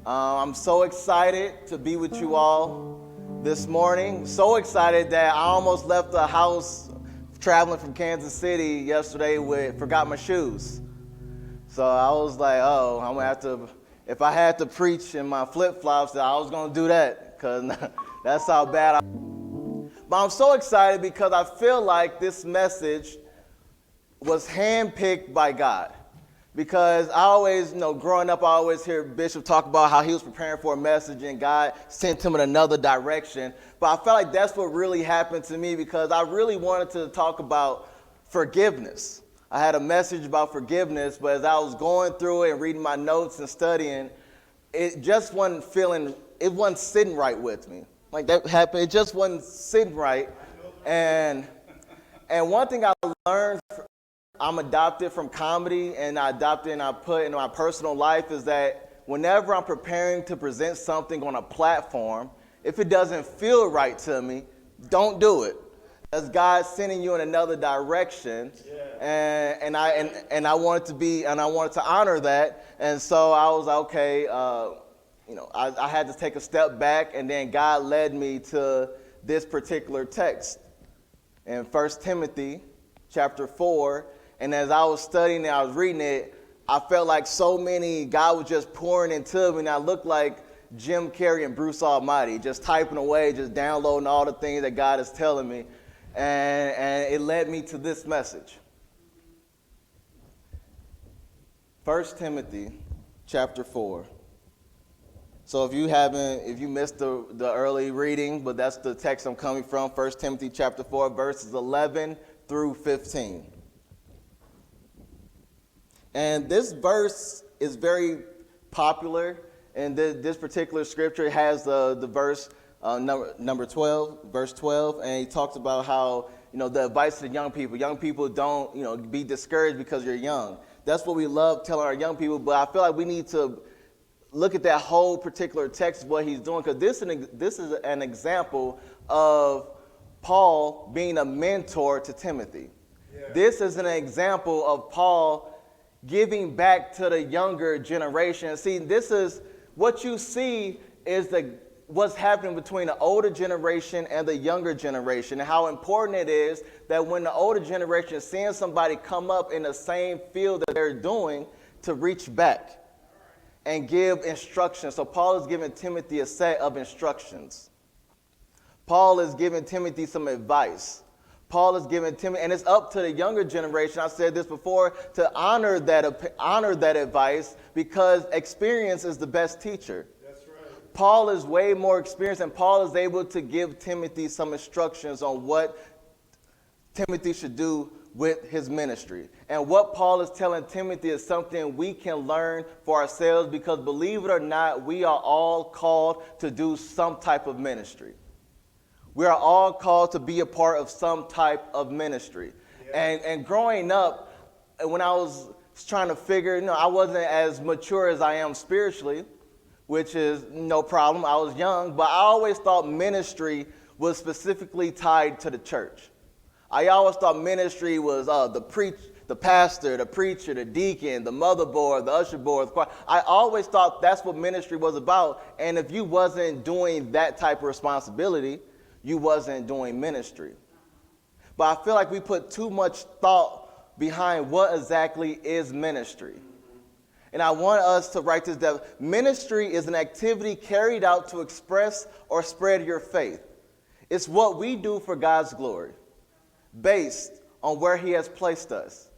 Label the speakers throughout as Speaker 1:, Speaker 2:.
Speaker 1: I'm so excited to be with you all this morning. So excited that I almost left the house traveling from Kansas City yesterday forgot my shoes. So I was like, oh, I'm gonna have to, if I had to preach in my flip-flops, I was gonna do that, because that's how bad I. But I'm so excited because I feel like this message was handpicked by God. Because I always, growing up, I always hear Bishop talk about how he was preparing for a message and God sent him in another direction. But I felt like that's what really happened to me, because I really wanted to talk about forgiveness. I had a message about forgiveness, but as I was going through it and reading my notes and studying, it just wasn't sitting right with me. Like that happened, it just wasn't sitting right. And one thing I learned, I'm adopted from comedy, and I put into my personal life, is that whenever I'm preparing to present something on a platform, if it doesn't feel right to me, don't do it. That's God sending you in another direction, and I wanted to honor that, and so I was like, okay, I had to take a step back, and then God led me to this particular text in 1 Timothy chapter 4. And as I was studying and I was reading it, I felt like God was just pouring into me, and I looked like Jim Carrey and Bruce Almighty, just typing away, just downloading all the things that God is telling me. And it led me to this message. 1 Timothy chapter 4. So if you missed the early reading, but that's the text I'm coming from, 1 Timothy chapter 4, verses 11 through 15. And this verse is very popular, and this particular scripture has the verse number 12, verse 12, and he talks about how, the advice to the young people don't, be discouraged because you're young. That's what we love telling our young people, but I feel like we need to look at that whole particular text of what he's doing, because this is an example of Paul being a mentor to Timothy. Yeah. This is an example of Paul giving back to the younger generation. See, this is what you see is what's happening between the older generation and the younger generation, and how important it is that when the older generation is seeing somebody come up in the same field that they're doing, to reach back and give instructions. So Paul is giving Timothy a set of instructions. Paul is giving Timothy some advice. Paul is giving Timothy, and it's up to the younger generation, I said this before, to honor that advice, because experience is the best teacher. That's right. Paul is way more experienced, and Paul is able to give Timothy some instructions on what Timothy should do with his ministry. And what Paul is telling Timothy is something we can learn for ourselves, because believe it or not, we are all called to do some type of ministry. We are all called to be a part of some type of ministry. Yeah. And growing up, when I was trying to figure, I wasn't as mature as I am spiritually, which is no problem. I was young, but I always thought ministry was specifically tied to the church. I always thought ministry was the pastor, the preacher, the deacon, the motherboard, the usher board, the choir. I always thought that's what ministry was about. And if you wasn't doing that type of responsibility, you wasn't doing ministry. But I feel like we put too much thought behind what exactly is ministry. And I want us to write this down. Ministry is an activity carried out to express or spread your faith. It's what we do for God's glory, based on where he has placed us.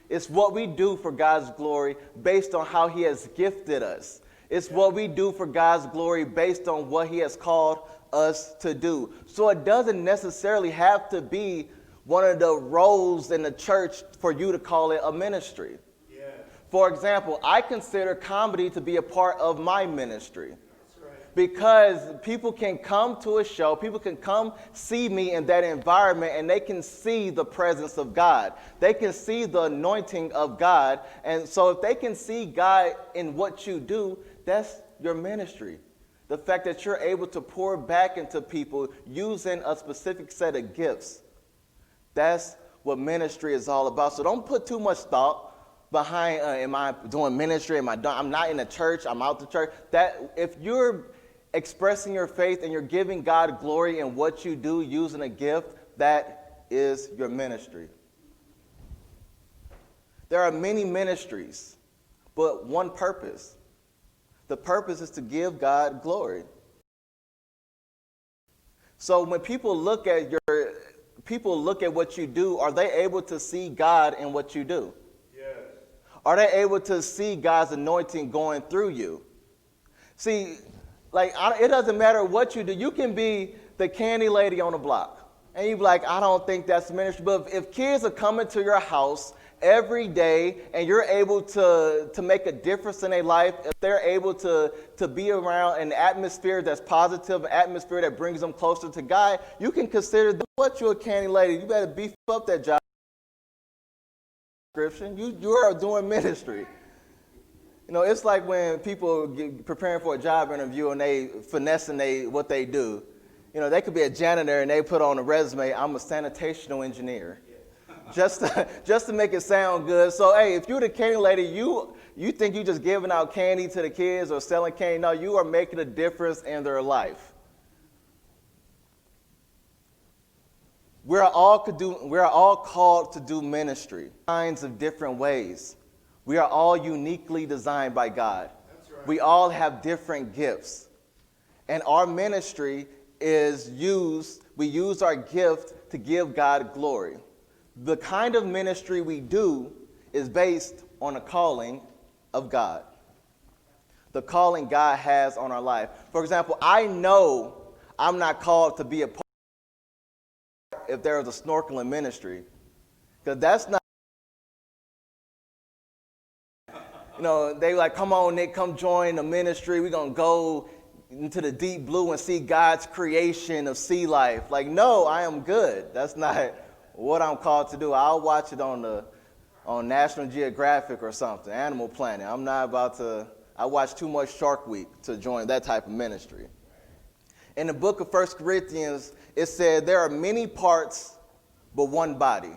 Speaker 1: It's what we do for God's glory based on how he has gifted us. It's what we do for God's glory based on what he has called us to do. So it doesn't necessarily have to be one of the roles in the church for you to call it a ministry. Yeah. For example, I consider comedy to be a part of my ministry. That's right. Because people can come to a show, people can come see me in that environment, and they can see the presence of God. They can see the anointing of God. And so if they can see God in what you do, that's your ministry. The fact that you're able to pour back into people using a specific set of gifts. That's what ministry is all about. So don't put too much thought behind, am I doing ministry? I'm not in the church, I'm out the church. That if you're expressing your faith and you're giving God glory in what you do using a gift, that is your ministry. There are many ministries, but one purpose. The purpose is to give God glory. So when people look at what you do, are they able to see God in what you do? Yes. Are they able to see God's anointing going through you? See, it doesn't matter what you do. You can be the candy lady on the block, and you be like, I don't think that's ministry. But if kids are coming to your house every day and you're able to make a difference in their life, if they're able to be around an atmosphere that's positive, an atmosphere that brings them closer to God, you can consider what you're a candy lady. You better beef up that job description. You are doing ministry. You know, it's like when people get preparing for a job interview and they finessing what they do. You know, they could be a janitor and they put on a resume, I'm a sanitational engineer. Just to make it sound good. So, hey, if you're the candy lady, you think you're just giving out candy to the kids or selling candy. No, you are making a difference in their life. We are all called to do ministry, kinds of different ways. We are all uniquely designed by God. That's right. We all have different gifts. And our ministry we use our gift to give God glory. The kind of ministry we do is based on a calling of God. The calling God has on our life. For example, I know I'm not called to be a part if there was a snorkeling ministry, because that's not, you know, they like, come on, Nick, come join the ministry. We're going to go into the deep blue and see God's creation of sea life. Like, no, I am good. That's not what I'm called to do. I'll watch it on National Geographic or something, Animal Planet. I'm not about to, I watch too much Shark Week to join that type of ministry. In the book of 1 Corinthians, it said there are many parts, but one body.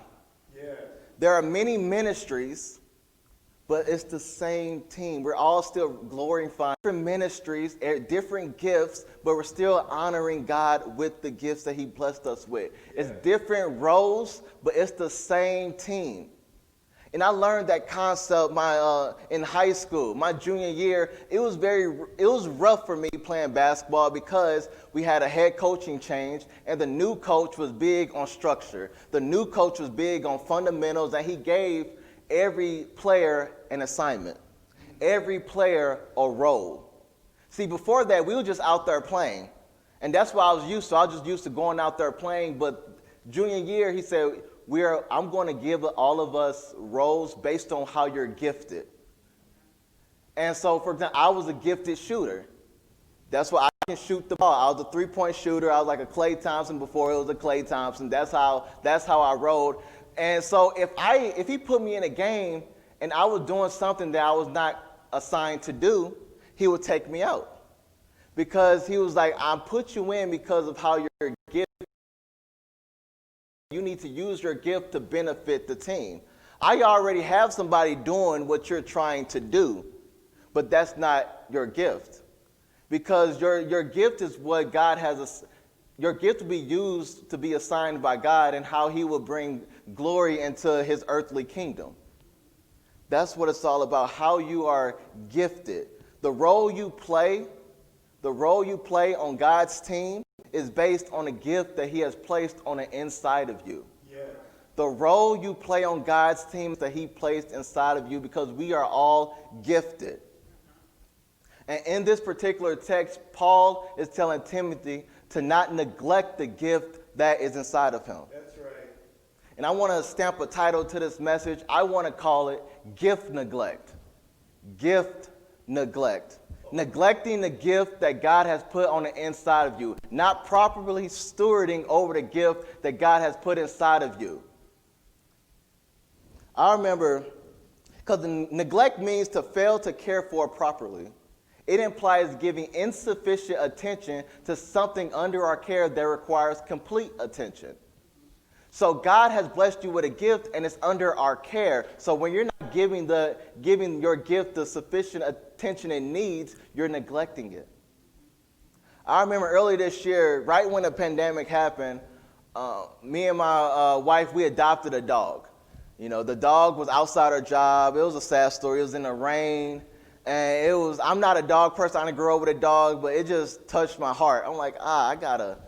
Speaker 1: Yeah. There are many ministries, but it's the same team. We're all still glorifying different ministries, different gifts, but we're still honoring God with the gifts that he blessed us with. Yeah. It's different roles, but it's the same team. And I learned that concept in high school. My junior year, it was rough for me playing basketball because we had a head coaching change, and the new coach was big on structure. The new coach was big on fundamentals, and he gave every player an assignment, every player a role. See, before that, we were just out there playing, and that's what I was used to. I was just used to going out there playing, but junior year, he said, I'm going to give all of us roles based on how you're gifted. And so, for example, I was a gifted shooter. That's why I can shoot the ball. I was a three-point shooter. I was like a Klay Thompson before it was a Klay Thompson. That's how I rolled. And so if he put me in a game and I was doing something that I was not assigned to do, he would take me out. Because he was like, I put you in because of how you're gifted. You need to use your gift to benefit the team. I already have somebody doing what you're trying to do, but that's not your gift. Because your gift is what God has, your gift will be used to be assigned by God and how he will bring glory into his earthly kingdom. That's what it's all about, how you are gifted. The role you play on God's team is based on a gift that he has placed on the inside of you. Yeah. The role you play on God's team that he placed inside of you, because we are all gifted. And in this particular text, Paul is telling Timothy to not neglect the gift that is inside of him. That's right. And I want to stamp a title to this message. I want to call it Gift Neglect. Gift Neglect. Neglecting the gift that God has put on the inside of you. Not properly stewarding over the gift that God has put inside of you. I remember, because neglect means to fail to care for properly. It implies giving insufficient attention to something under our care that requires complete attention. So God has blessed you with a gift, and it's under our care. So when you're not giving your gift the sufficient attention it needs, you're neglecting it. I remember earlier this year, right when the pandemic happened, me and my wife, we adopted a dog. The dog was outside her job. It was a sad story. It was in the rain. And I'm not a dog person. I didn't grow up with a dog, but it just touched my heart. I'm like, I gotta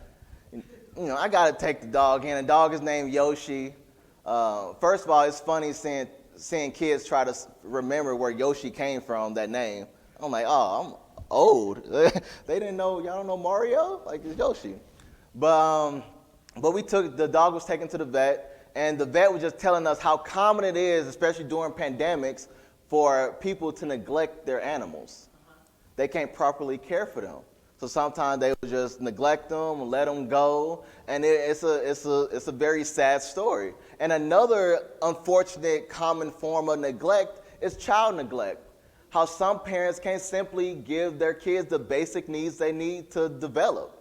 Speaker 1: take the dog in. The dog is named Yoshi. First of all, it's funny seeing kids try to remember where Yoshi came from, that name. I'm like, I'm old. They didn't know, y'all don't know Mario? Like, it's Yoshi. But the dog was taken to the vet, and the vet was just telling us how common it is, especially during pandemics, for people to neglect their animals. They can't properly care for them. So sometimes they will just neglect them and let them go, and it's a very sad story. And another unfortunate common form of neglect is child neglect. How some parents can't simply give their kids the basic needs they need to develop.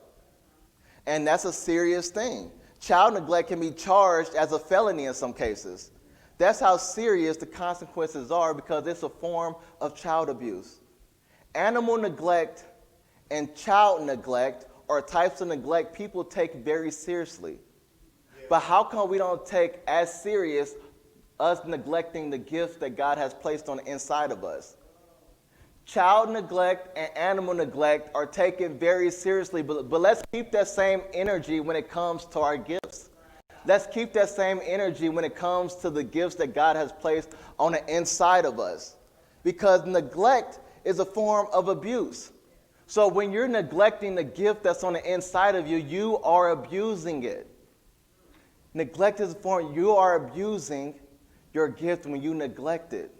Speaker 1: And that's a serious thing. Child neglect can be charged as a felony in some cases. That's how serious the consequences are, because it's a form of child abuse. Animal neglect and child neglect are types of neglect people take very seriously. Yeah. But how come we don't take as serious us neglecting the gifts that God has placed on the inside of us? Child neglect and animal neglect are taken very seriously, but let's keep that same energy when it comes to our gifts. Let's keep that same energy when it comes to the gifts that God has placed on the inside of us. Because neglect is a form of abuse. So when you're neglecting the gift that's on the inside of you, you are abusing it. Neglect is a form, you are abusing your gift when you neglect it.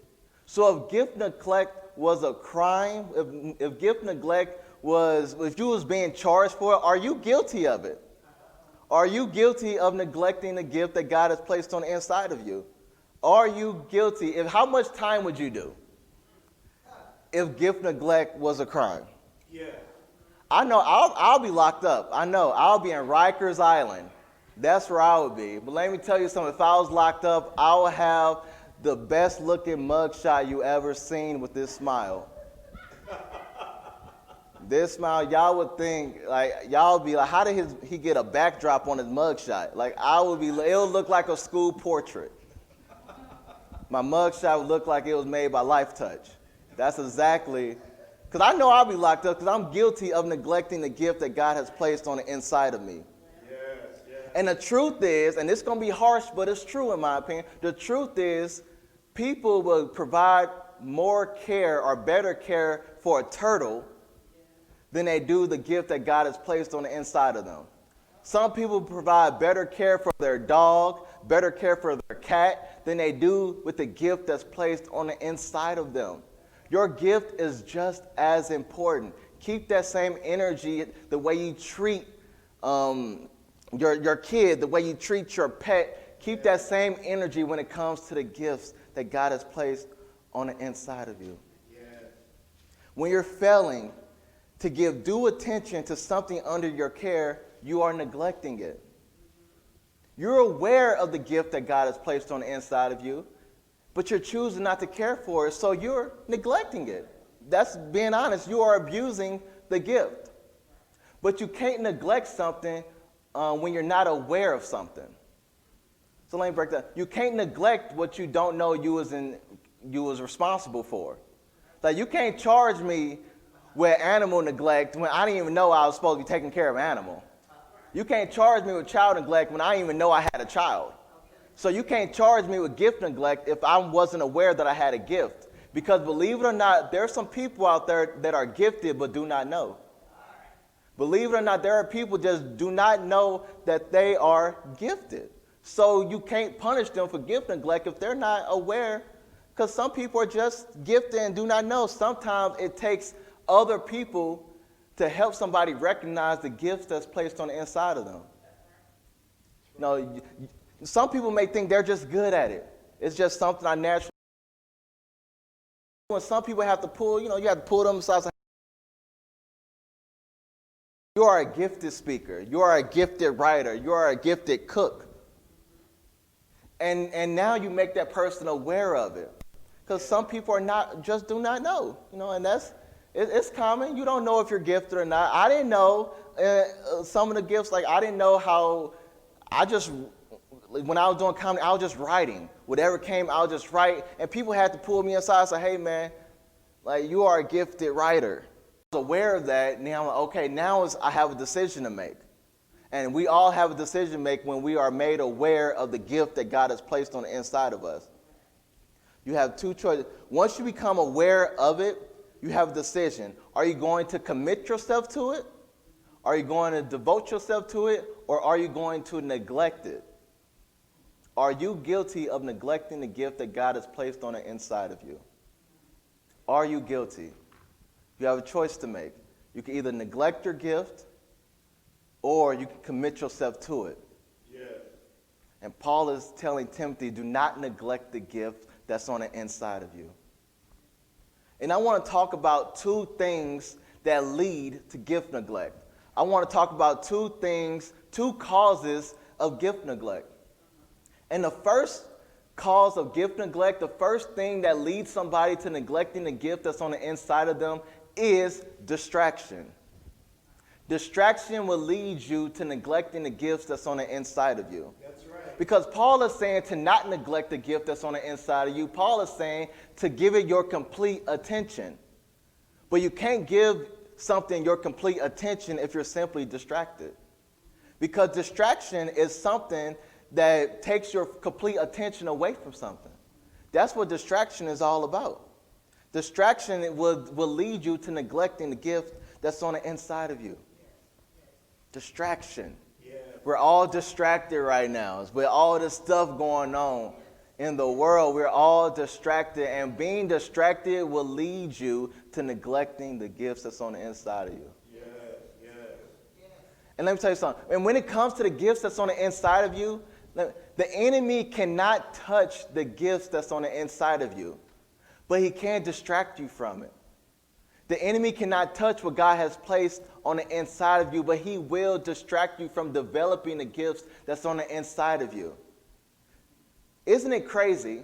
Speaker 1: So if gift neglect was a crime, if gift neglect if you was being charged for it, are you guilty of it? Are you guilty of neglecting the gift that God has placed on the inside of you? Are you guilty? How much time would you do if gift neglect was a crime? Yeah. I know I'll be locked up. I know I'll be in Rikers Island. That's where I would be. But let me tell you something. If I was locked up, I would have the best looking mugshot you ever seen with this smile. This smile, y'all would think, y'all would be like, how did he get a backdrop on his mugshot? It would look like a school portrait. My mugshot would look like it was made by Life Touch. That's exactly, because I know I'll be locked up because I'm guilty of neglecting the gift that God has placed on the inside of me. Yes. And the truth is, and it's going to be harsh, but it's true in my opinion, the truth is people will provide more care or better care for a turtle than they do the gift that God has placed on the inside of them. Some people provide better care for their dog, better care for their cat than they do with the gift that's placed on the inside of them. Your gift is just as important. Keep that same energy, the way you treat your kid, the way you treat your pet. Keep that same energy when it comes to the gifts that God has placed on the inside of you. Yeah. When you're failing to give due attention to something under your care, you are neglecting it. You're aware of the gift that God has placed on the inside of you, but you're choosing not to care for it, so you're neglecting it. That's being honest. You are abusing the gift. But you can't neglect something when you're not aware of something. So let me break that. You can't neglect what you don't know you was responsible for. Like, you can't charge me with animal neglect when I didn't even know I was supposed to be taking care of an animal. You can't charge me with child neglect when I didn't even know I had a child. So you can't charge me with gift neglect if I wasn't aware that I had a gift. Because believe it or not, there are some people out there that are gifted but do not know. Believe it or not, there are people just do not know that they are gifted. So you can't punish them for gift neglect if they're not aware, because some people are just gifted and do not know. Sometimes it takes other people to help somebody recognize the gifts that's placed on the inside of them. Some people may think they're just good at it. It's just something I naturally. When some people have to pull, you have to pull them aside. You are a gifted speaker. You are a gifted writer. You are a gifted cook. And now you make that person aware of it. Because some people do not know, and it's common. You don't know if you're gifted or not. I didn't know some of the gifts, like I didn't know how, when I was doing comedy, I was just writing. Whatever came, I would just write. And people had to pull me aside and say, hey man, like you are a gifted writer. I was aware of that. Now I'm like, okay, I have a decision to make. And we all have a decision to make when we are made aware of the gift that God has placed on the inside of us. You have two choices. Once you become aware of it, you have a decision. Are you going to commit yourself to it? Are you going to devote yourself to it? Or are you going to neglect it? Are you guilty of neglecting the gift that God has placed on the inside of you? Are you guilty? You have a choice to make. You can either neglect your gift or you can commit yourself to it. Yes. And Paul is telling Timothy, do not neglect the gift that's on the inside of you. And I want to talk about two things that lead to gift neglect. I want to talk about two causes of gift neglect. And the first cause of gift neglect, the first thing that leads somebody to neglecting the gift that's on the inside of them is distraction. Distraction will lead you to neglecting the gifts that's on the inside of you. That's right. Because Paul is saying to not neglect the gift that's on the inside of you. Paul is saying to give it your complete attention. But you can't give something your complete attention if you're simply distracted. Because distraction is something that takes your complete attention away from something. That's what distraction is all about. Distraction will lead you to neglecting the gift that's on the inside of you. Distraction. Yeah. We're all distracted right now. With all this stuff going on in the world, we're all distracted, and being distracted will lead you to neglecting the gifts that's on the inside of you. Yes, yes. And let me tell you something. And when it comes to the gifts that's on the inside of you, the enemy cannot touch the gifts that's on the inside of you, but he can distract you from it. The enemy cannot touch what God has placed on the inside of you, but he will distract you from developing the gifts that's on the inside of you. Isn't it crazy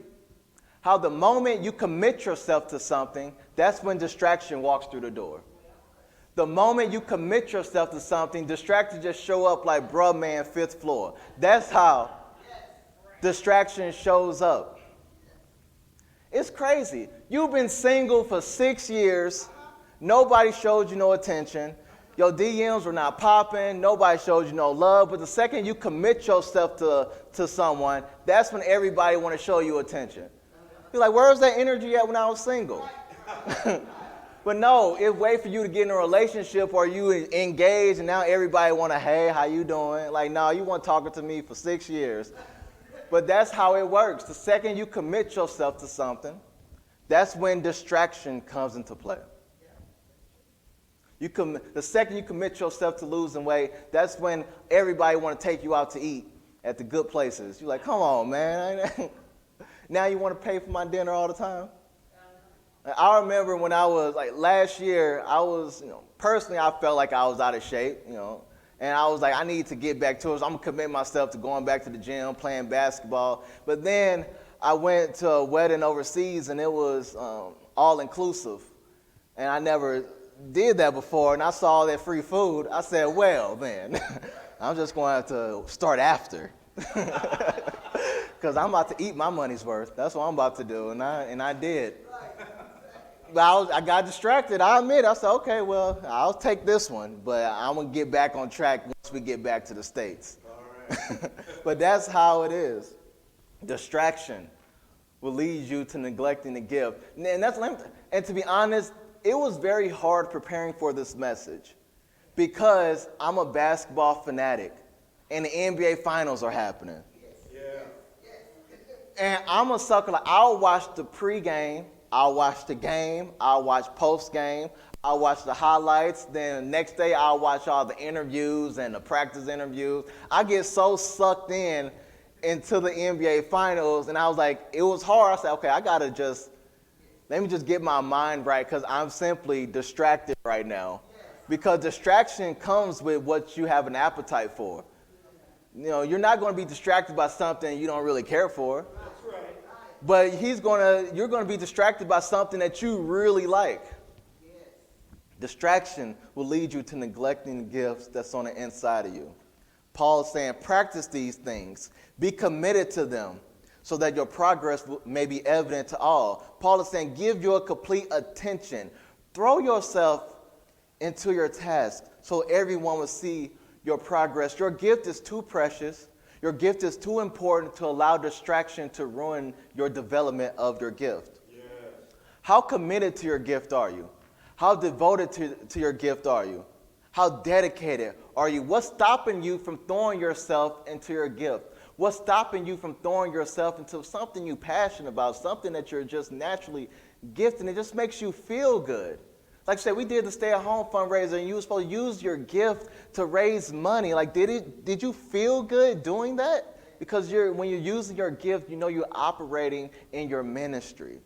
Speaker 1: how the moment you commit yourself to something, that's when distraction walks through the door? The moment you commit yourself to something, distractions just show up like bruh man, 5th floor. That's how distraction shows up. It's crazy. You've been single for 6 years. Nobody showed you no attention. Your DMs were not popping. Nobody showed you no love. But the second you commit yourself to someone, that's when everybody want to show you attention. You're like, where was that energy at when I was single? But no, it's wait for you to get in a relationship or you engage and now everybody want to, hey, how you doing? Like, no, you weren't talking to me for 6 years. But that's how it works. The second you commit yourself to something, that's when distraction comes into play. The second you commit yourself to losing weight, that's when everybody want to take you out to eat at the good places. You're like, come on, man. Now you want to pay for my dinner all the time? I remember when I was, like, last year, I was, personally, I felt like I was out of shape, and I was like, I need to get back to it. So I'm going to commit myself to going back to the gym, playing basketball. But then I went to a wedding overseas, and it was all-inclusive. And I never did that before, and I saw that free food. I said, well, then, I'm just going to have to start after. Because I'm about to eat my money's worth. That's what I'm about to do, and I did. But I got distracted. I admit. I said, okay, well, I'll take this one, but I'm going to get back on track once we get back to the States. All right. But that's how it is. Distraction will lead you to neglecting the gift. And to be honest, it was very hard preparing for this message because I'm a basketball fanatic and the NBA finals are happening. Yeah. And I'm a sucker. Like, I'll watch the pregame, I'll watch the game, I'll watch post-game, I'll watch the highlights. Then the next day I'll watch all the interviews and the practice interviews. I get so sucked into the NBA finals, and I was like, it was hard. I said, okay, let me just get my mind right because I'm simply distracted right now. Because distraction comes with what you have an appetite for. You're not going to be distracted by something you don't really care for.
Speaker 2: That's right.
Speaker 1: But you're going to be distracted by something that you really like. Distraction will lead you to neglecting the gifts that's on the inside of you. Paul is saying, practice these things. Be committed to them so that your progress may be evident to all. Paul is saying, give your complete attention. Throw yourself into your task so everyone will see your progress. Your gift is too precious. Your gift is too important to allow distraction to ruin your development of your gift.
Speaker 2: Yes.
Speaker 1: How committed to your gift are you? How devoted to your gift are you? How dedicated are you? What's stopping you from throwing yourself into your gift? What's stopping you from throwing yourself into something you're passionate about, something that you're just naturally gifted, and it just makes you feel good? Like I said, we did the stay-at-home fundraiser, and you were supposed to use your gift to raise money. Like, did you feel good doing that? Because when you're using your gift, you're operating in your ministry.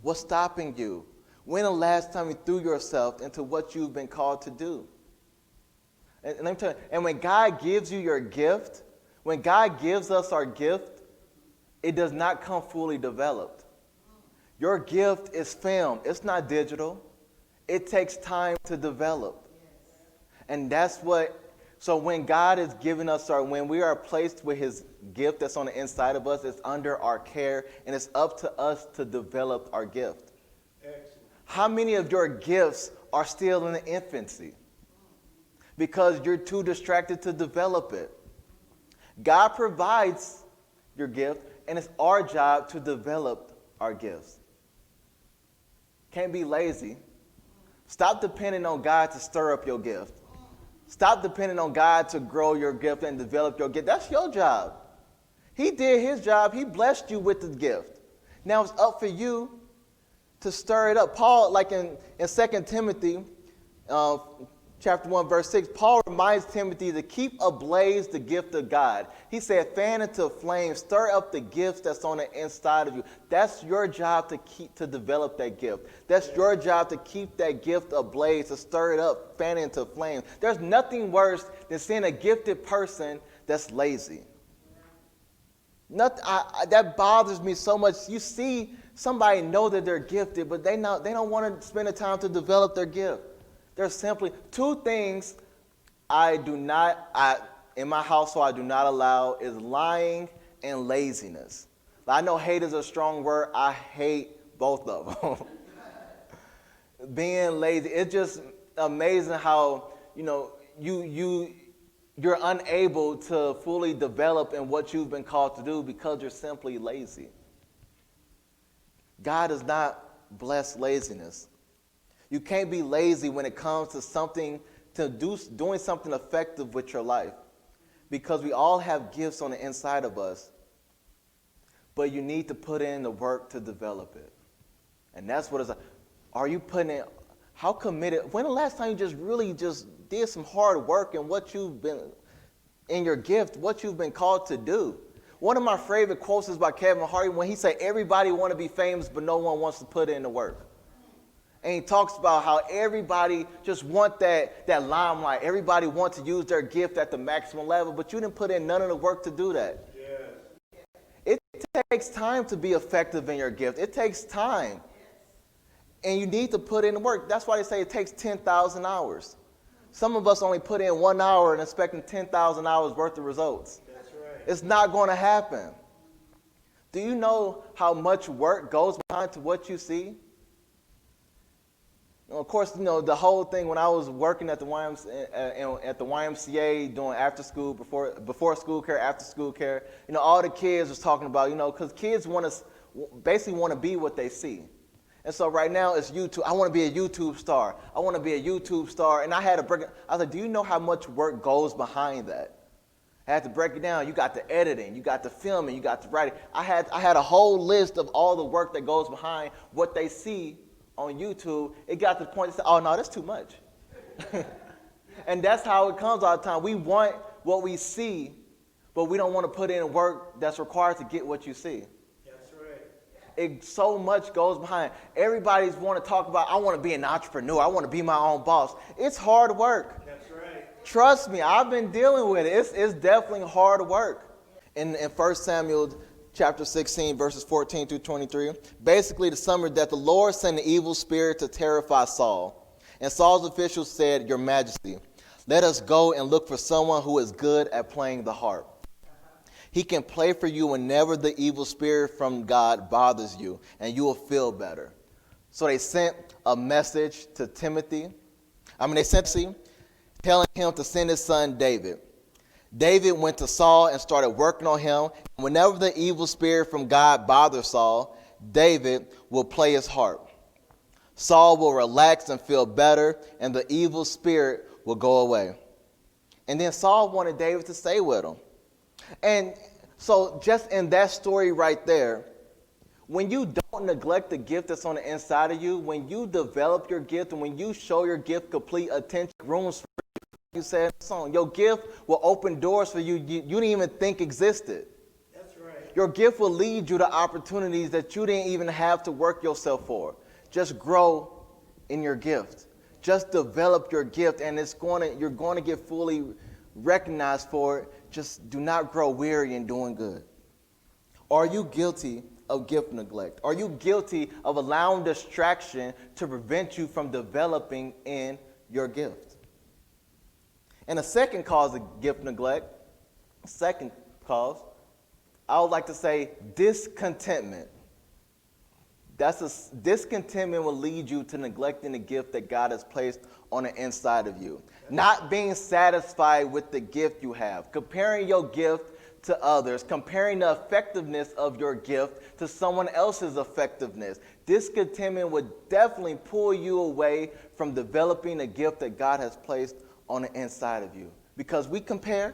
Speaker 1: What's stopping you? When the last time you threw yourself into what you've been called to do? And let me tell you, and when God gives you your gift, when God gives us our gift, it does not come fully developed. Your gift is filmed. It's not digital. It takes time to develop. And so when God is giving us when we are placed with his gift that's on the inside of us, it's under our care, and it's up to us to develop our gift.
Speaker 2: Excellent.
Speaker 1: How many of your gifts are still in the infancy? Because you're too distracted to develop it. God provides your gift, and it's our job to develop our gifts. Can't be lazy. Stop depending on God to stir up your gift. Stop depending on God to grow your gift and develop your gift. That's your job. He did his job. He blessed you with the gift. Now it's up for you to stir it up. Paul, like in 2 Timothy chapter 1, verse 6, Paul reminds Timothy to keep ablaze the gift of God. He said, fan into a flame, stir up the gifts that's on the inside of you. That's your job to develop that gift. That's your job to keep that gift ablaze, to stir it up, fan it into a flame. There's nothing worse than seeing a gifted person that's lazy. That bothers me so much. You see somebody know that they're gifted, but they don't want to spend the time to develop their gift. There's simply two things in my household I do not allow is lying and laziness. I know hate is a strong word. I hate both of them. Being lazy, it's just amazing how, you're unable to fully develop in what you've been called to do because you're simply lazy. God does not bless laziness. You can't be lazy when it comes to doing something effective with your life, because we all have gifts on the inside of us, but you need to put in the work to develop it. And that's what it's like. Are you putting in, how committed, when the last time you just did some hard work in what you've been, in your gift, what you've been called to do? One of my favorite quotes is by Kevin Hart when he said, everybody want to be famous, but no one wants to put in the work. And he talks about how everybody just want that limelight. Everybody wants to use their gift at the maximum level, but you didn't put in none of the work to do that.
Speaker 2: Yes.
Speaker 1: It takes time to be effective in your gift. It takes time. And you need to put in the work. That's why they say it takes 10,000 hours. Some of us only put in 1 hour and expecting 10,000 hours worth of results.
Speaker 2: That's right.
Speaker 1: It's not going to happen. Do you know how much work goes behind to what you see? Of course, the whole thing when I was working at the YMCA doing after school, before school care, after school care, all the kids was talking about, because kids basically want to be what they see. And so right now it's YouTube. I want to be a YouTube star. I want to be a YouTube star. And I had to break it. I was like, do you know how much work goes behind that? I had to break it down. You got the editing, you got the filming, you got the writing. I had a whole list of all the work that goes behind what they see on YouTube. It got to the point that said, oh no, that's too much. And that's how it comes all the time. We want what we see, but we don't want to put in work that's required to get what you see.
Speaker 2: That's right.
Speaker 1: So much goes behind. Everybody's want to talk about, I want to be an entrepreneur. I want to be my own boss. It's hard work.
Speaker 2: That's right.
Speaker 1: Trust me, I've been dealing with it. It's definitely hard work. In 1 Samuel chapter 16, verses 14 through 23, basically the summary that the Lord sent an evil spirit to terrify Saul. And Saul's officials said, Your Majesty, let us go and look for someone who is good at playing the harp. He can play for you whenever the evil spirit from God bothers you, and you will feel better. So they sent a message to Timothy. They sent him telling him to send his son David. David went to Saul and started working on him. Whenever the evil spirit from God bothered Saul, David will play his harp. Saul will relax and feel better, and the evil spirit will go away. And then Saul wanted David to stay with him. And so just in that story right there, when you don't neglect the gift that's on the inside of you, when you develop your gift and when you show your gift complete attention, rooms for you said in the song, your gift will open doors for you didn't even think existed.
Speaker 2: That's right.
Speaker 1: Your gift will lead you to opportunities that you didn't even have to work yourself for. Just grow in your gift. Just develop your gift, and you're going to get fully recognized for it. Just do not grow weary in doing good. Are you guilty of gift neglect? Are you guilty of allowing distraction to prevent you from developing in your gift? And a second cause of gift neglect, I would like to say discontentment. Discontentment will lead you to neglecting the gift that God has placed on the inside of you. Not being satisfied with the gift you have. Comparing your gift to others. Comparing the effectiveness of your gift to someone else's effectiveness. Discontentment would definitely pull you away from developing the gift that God has placed on the inside of you. Because we compare.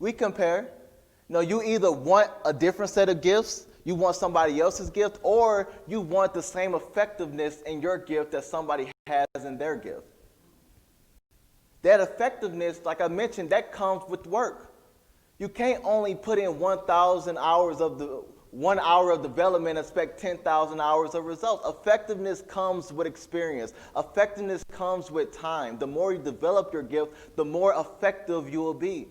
Speaker 1: You either want a different set of gifts, you want somebody else's gift, or you want the same effectiveness in your gift that somebody has in their gift. That effectiveness, like I mentioned, that comes with work. You can't only put in 1,000 hours of the 1 hour of development and expect 10,000 hours of results. Effectiveness comes with experience. Effectiveness comes with time. The more you develop your gift, the more effective you will be.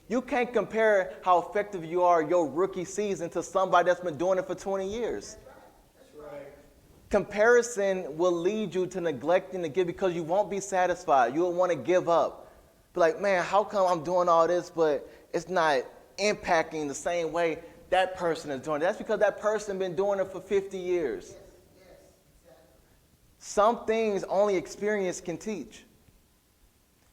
Speaker 1: You can't compare how effective you are your rookie season to somebody that's been doing it for 20 years.
Speaker 2: That's right.
Speaker 1: Comparison will lead you to neglecting the gift because you won't be satisfied. You'll want to give up. Be like, man, how come I'm doing all this, but it's not impacting the same way that person is doing it? That's because that person been doing it for 50 years.
Speaker 2: Yes, exactly.
Speaker 1: Some things only experience can teach.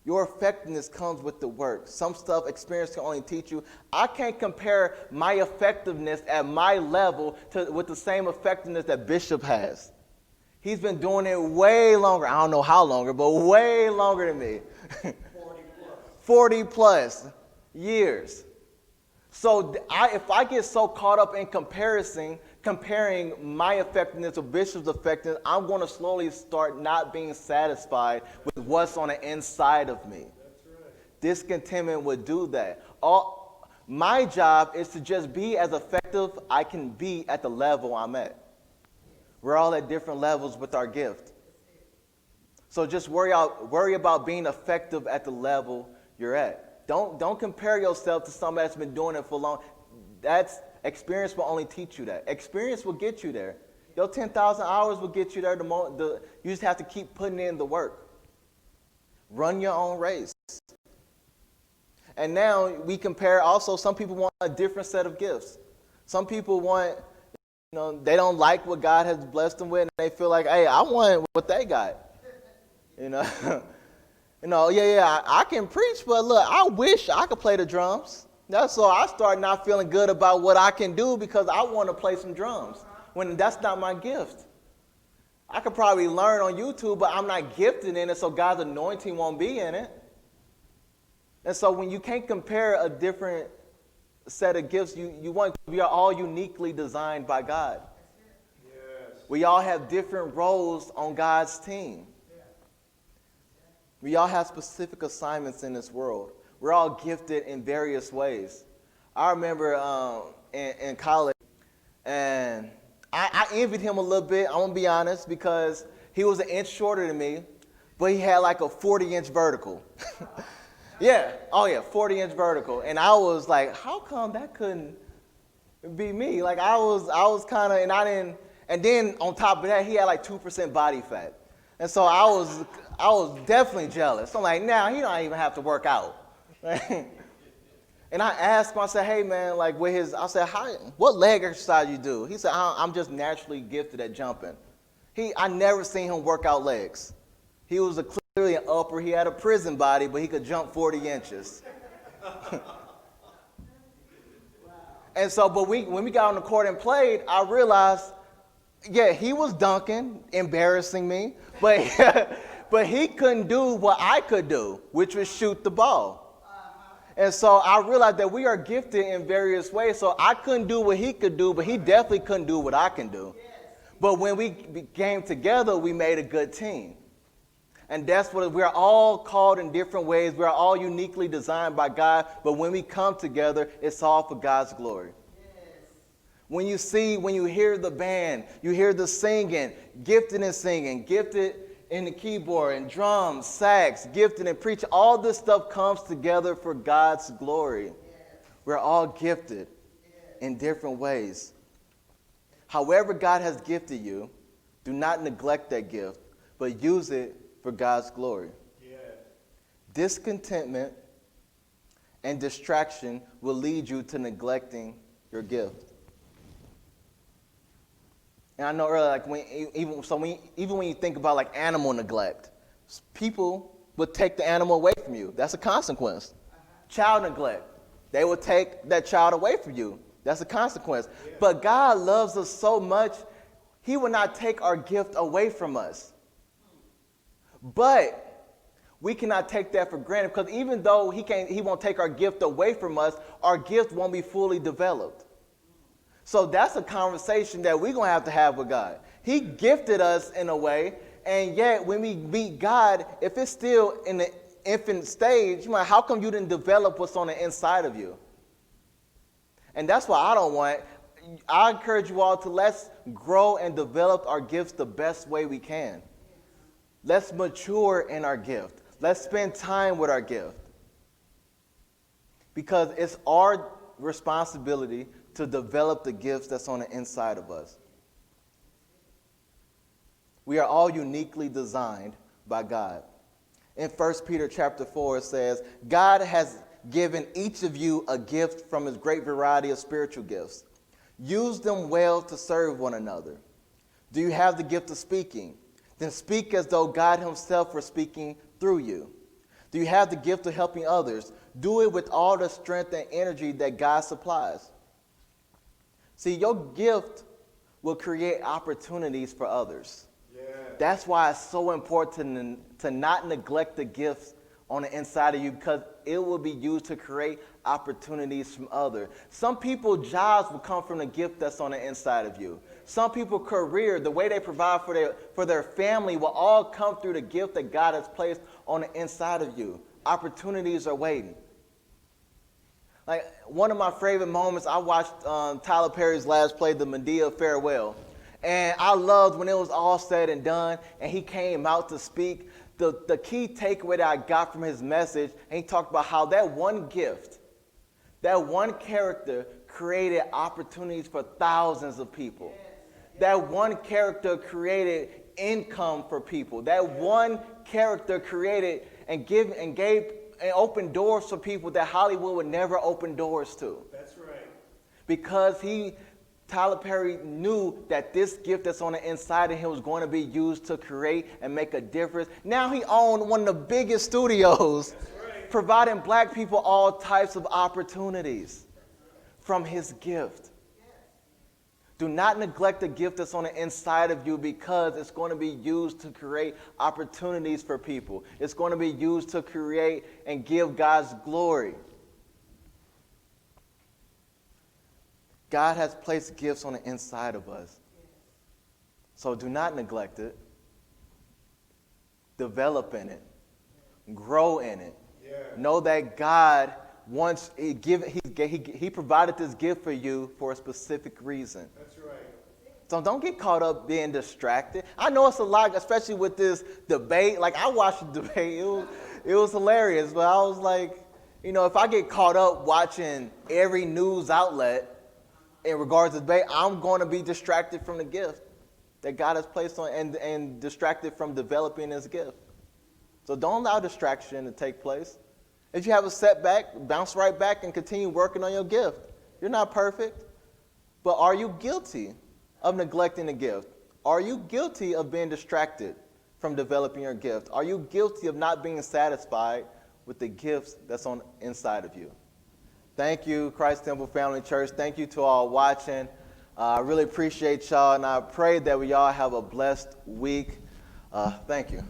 Speaker 1: Your effectiveness comes with the work. Some stuff experience can only teach you. I can't compare my effectiveness at my level with the same effectiveness that Bishop has. He's been doing it way longer. I don't know how longer, but way longer than me.
Speaker 2: 40 plus.
Speaker 1: 40 plus years. So if I get so caught up in comparing my effectiveness to Bishop's effectiveness, I'm going to slowly start not being satisfied with what's on the inside of me.
Speaker 2: That's right.
Speaker 1: Discontentment would do that. My job is to just be as effective I can be at the level I'm at. We're all at different levels with our gift. So just worry about being effective at the level you're at. Don't compare yourself to somebody that's been doing it for long. Experience will only teach you that. Experience will get you there. Your 10,000 hours will get you there. You just have to keep putting in the work. Run your own race. And now we compare also, some people want a different set of gifts. Some people want, they don't like what God has blessed them with, and they feel like, hey, I want what they got. I can preach, but look, I wish I could play the drums. That's so I start not feeling good about what I can do because I want to play some drums when that's not my gift. I could probably learn on YouTube, but I'm not gifted in it, so God's anointing won't be in it. And so when you can't compare a different set of gifts, we are all uniquely designed by God.
Speaker 2: Yes.
Speaker 1: We all have different roles on God's team. We all have specific assignments in this world. We're all gifted in various ways. I remember in college, and I envied him a little bit, I'm going to be honest, because he was an inch shorter than me. but he had like a 40-inch vertical. Yeah, oh yeah, 40-inch vertical. And I was like, how come that couldn't be me? Like I was kind of, and I didn't, and then on top of that, he had like 2% body fat. And so I was definitely jealous. I'm like, now he don't even have to work out. And I asked him, I said, hey man, like I said, what leg exercise you do? He said, I'm just naturally gifted at jumping. I never seen him work out legs. He was clearly an upper. He had a prison body, but he could jump 40 inches. And so, but when we got on the court and played, I realized, yeah, he was dunking, embarrassing me, but but he couldn't do what I could do, which was shoot the ball. And so I realized that we are gifted in various ways. So I couldn't do what he could do, but he definitely couldn't do what I can do. But when we came together, we made a good team. And that's what we're all called in different ways. We're all uniquely designed by God. But when we come together, it's all for God's glory. When you hear the band, you hear the singing, gifted in singing, gifted in the keyboard and drums, sax, gifted in preaching, all this stuff comes together for God's glory. We're all gifted in different ways. However God has gifted you, do not neglect that gift, but use it for God's glory. Discontentment and distraction will lead you to neglecting your gift. And I know earlier, like even when you think about like animal neglect, people would take the animal away from you. That's a consequence. Child neglect, they will take that child away from you. That's a consequence. Yeah. But God loves us so much, he will not take our gift away from us. But we cannot take that for granted, because even though he won't take our gift away from us, our gift won't be fully developed. So that's a conversation that we're going to have with God. He gifted us in a way, and yet when we meet God, if it's still in the infant stage, you're like, how come you didn't develop what's on the inside of you? And that's why I encourage you all to let's grow and develop our gifts the best way we can. Let's mature in our gift. Let's spend time with our gift. Because it's our responsibility to develop the gifts that's on the inside of us. We are all uniquely designed by God. In 1 Peter chapter 4, it says, God has given each of you a gift from his great variety of spiritual gifts. Use them well to serve one another. Do you have the gift of speaking? Then speak as though God himself were speaking through you. Do you have the gift of helping others? Do it with all the strength and energy that God supplies. See, your gift will create opportunities for others. Yeah. That's why it's so important to not neglect the gifts on the inside of you, because it will be used to create opportunities from others. Some people's jobs will come from the gift that's on the inside of you. Some people's career, the way they provide for their family, will all come through the gift that God has placed on the inside of you. Opportunities are waiting. Like one of my favorite moments, I watched Tyler Perry's last play, The Medea Farewell. And I loved when it was all said and done and he came out to speak. The key takeaway that I got from his message, and he talked about how that one gift, that one character created opportunities for thousands of people. That one character created income for people. That one character created and gave and opened doors for people that Hollywood would never open doors to. That's right. Because Tyler Perry knew that this gift that's on the inside of him was going to be used to create and make a difference. Now he owned one of the biggest studios, right, providing black people all types of opportunities from his gift. Do not neglect the gift that's on the inside of you, because it's going to be used to create opportunities for people. It's going to be used to create and give God's glory. God has placed gifts on the inside of us. So do not neglect it. Develop in it. Grow in it. Yeah. Know that God wants, he provided this gift for you for a specific reason. That's right. So don't get caught up being distracted. I know it's a lot, especially with this debate. Like, I watched the debate. It was hilarious. But I was like, you know, if I get caught up watching every news outlet in regards to debate, I'm going to be distracted from the gift that God has placed on and distracted from developing his gift. So don't allow distraction to take place. If you have a setback, bounce right back and continue working on your gift. You're not perfect, but are you guilty of neglecting the gift? Are you guilty of being distracted from developing your gift? Are you guilty of not being satisfied with the gifts that's on inside of you? Thank you, Christ Temple Family Church. Thank you to all watching. I really appreciate y'all, and I pray that we all have a blessed week. Thank you.